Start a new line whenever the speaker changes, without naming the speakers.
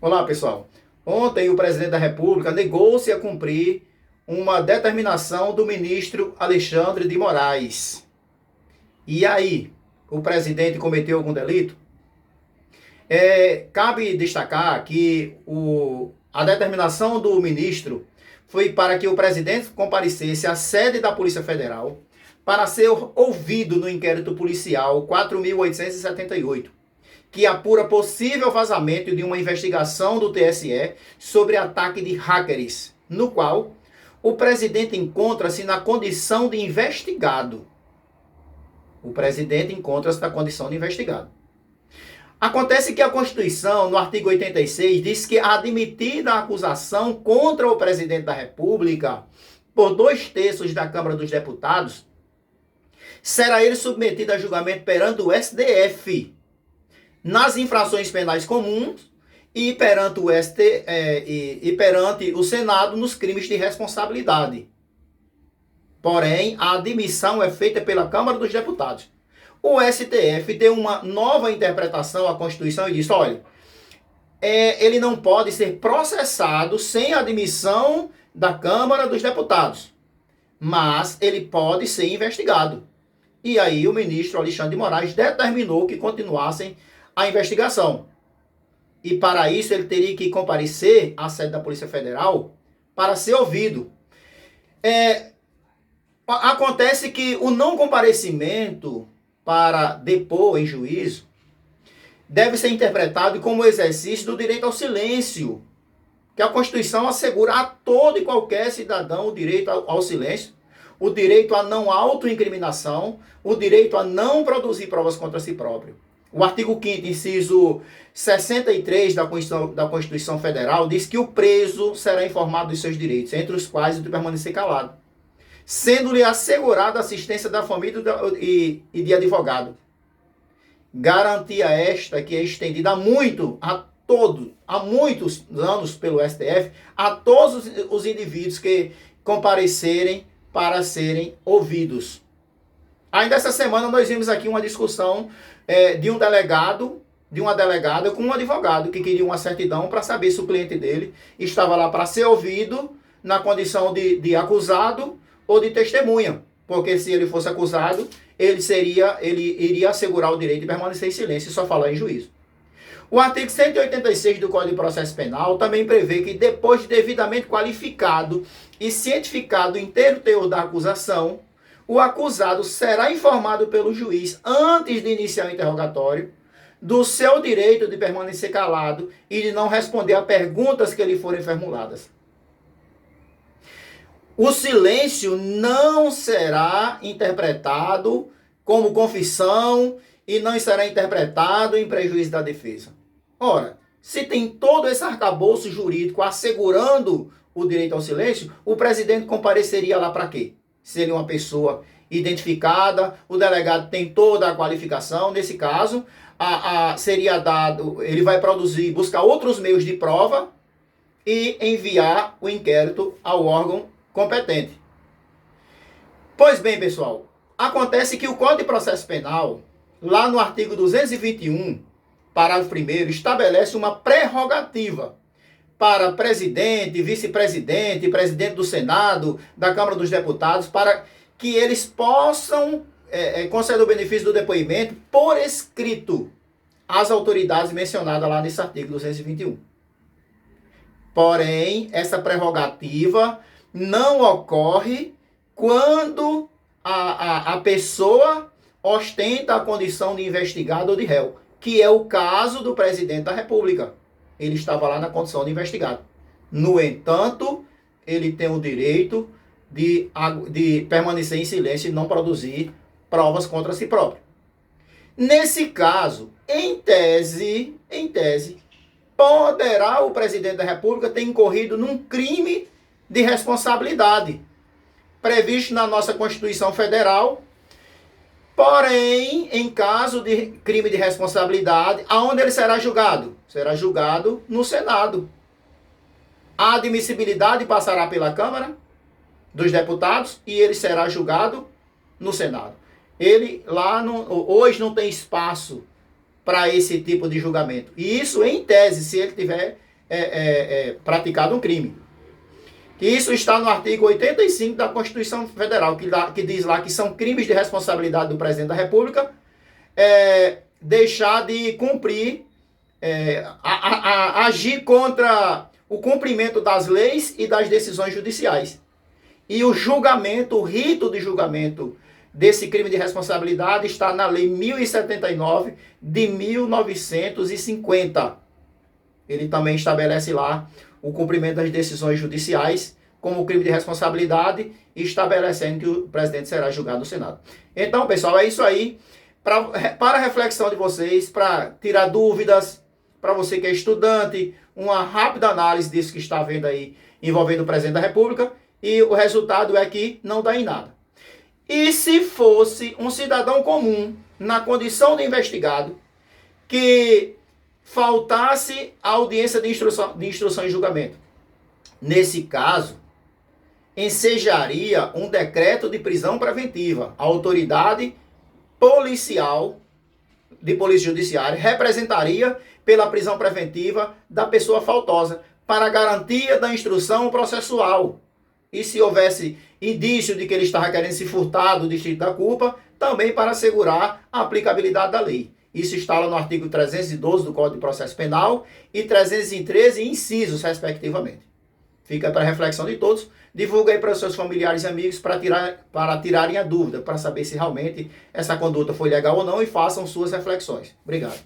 Olá, pessoal. Ontem o presidente da República negou-se a cumprir uma determinação do ministro Alexandre de Moraes. E aí, o presidente cometeu algum delito? Cabe destacar que a determinação do ministro foi para que o presidente comparecesse à sede da Polícia Federal para ser ouvido no inquérito policial 4.878, que apura possível vazamento de uma investigação do TSE sobre ataque de hackers, no qual o presidente encontra-se na condição de investigado. O presidente encontra-se na condição de investigado. Acontece que a Constituição, no artigo 86, diz que a admitida a acusação contra o presidente da República por 2/3 da Câmara dos Deputados, será ele submetido a julgamento perante o STF, nas infrações penais comuns e perante o Senado nos crimes de responsabilidade. Porém, a admissão é feita pela Câmara dos Deputados. O STF deu uma nova interpretação à Constituição e disse, olha, ele não pode ser processado sem admissão da Câmara dos Deputados, mas ele pode ser investigado. E aí o ministro Alexandre de Moraes determinou que continuassem a investigação. E para isso ele teria que comparecer à sede da Polícia Federal para ser ouvido. Acontece que o não comparecimento para depor em juízo deve ser interpretado como exercício do direito ao silêncio, que a Constituição assegura a todo e qualquer cidadão o direito ao silêncio, o direito à não autoincriminação, o direito a não produzir provas contra si próprio. O artigo 5º, inciso 63 da Constituição Federal, diz que o preso será informado dos seus direitos, entre os quais o de permanecer calado, sendo-lhe assegurada a assistência da família e de advogado. Garantia esta que é estendida há muitos anos pelo STF, a todos os indivíduos que comparecerem para serem ouvidos. Ainda essa semana nós vimos aqui uma discussão de um delegado, de uma delegada com um advogado que queria uma certidão para saber se o cliente dele estava lá para ser ouvido na condição de acusado ou de testemunha. Porque se ele fosse acusado, ele iria assegurar o direito de permanecer em silêncio e só falar em juízo. O artigo 186 do Código de Processo Penal também prevê que depois de devidamente qualificado e cientificado o inteiro teor da acusação, o acusado será informado pelo juiz, antes de iniciar o interrogatório, do seu direito de permanecer calado e de não responder a perguntas que lhe forem formuladas. O silêncio não será interpretado como confissão e não será interpretado em prejuízo da defesa. Ora, se tem todo esse arcabouço jurídico assegurando o direito ao silêncio, o presidente compareceria lá para quê? Se ele é uma pessoa identificada, o delegado tem toda a qualificação, nesse caso, seria dado, ele vai buscar outros meios de prova e enviar o inquérito ao órgão competente. Pois bem, pessoal, acontece que o Código de Processo Penal, lá no artigo 221, parágrafo 1º, estabelece uma prerrogativa para presidente, vice-presidente, presidente do Senado, da Câmara dos Deputados, para que eles possam conceder o benefício do depoimento por escrito às autoridades mencionadas lá nesse artigo 221. Porém, essa prerrogativa não ocorre quando a pessoa ostenta a condição de investigado ou de réu, que é o caso do presidente da República. Ele estava lá na condição de investigado. No entanto, ele tem o direito de permanecer em silêncio e não produzir provas contra si próprio. Nesse caso, em tese, poderá o presidente da República ter incorrido num crime de responsabilidade, previsto na nossa Constituição Federal. Porém, em caso de crime de responsabilidade, aonde ele será julgado? Será julgado no Senado. A admissibilidade passará pela Câmara dos Deputados e ele será julgado no Senado. Ele lá hoje não tem espaço para esse tipo de julgamento. E isso, em tese, se ele tiver praticado um crime. Que isso está no artigo 85 da Constituição Federal, que diz lá que são crimes de responsabilidade do presidente da República deixar de cumprir, agir contra o cumprimento das leis e das decisões judiciais. E o julgamento, o rito de julgamento desse crime de responsabilidade está na Lei 1079 de 1950. Ele também estabelece lá o cumprimento das decisões judiciais como crime de responsabilidade e estabelecendo que o presidente será julgado no Senado. Então, pessoal, é isso aí. Para a reflexão de vocês, para tirar dúvidas, para você que é estudante, uma rápida análise disso que está vendo aí envolvendo o presidente da República, e o resultado é que não dá em nada. E se fosse um cidadão comum, na condição de investigado, que faltasse a audiência de instrução e julgamento? Nesse caso, ensejaria um decreto de prisão preventiva. A autoridade policial, de polícia judiciária, representaria pela prisão preventiva da pessoa faltosa, para garantia da instrução processual. E se houvesse indício de que ele estava querendo se furtar do distrito da culpa, também para assegurar a aplicabilidade da lei. Isso está lá no artigo 312 do Código de Processo Penal e 313 incisos, respectivamente. Fica para a reflexão de todos. Divulga aí para os seus familiares e amigos para tirarem a dúvida, para saber se realmente essa conduta foi legal ou não, e façam suas reflexões. Obrigado.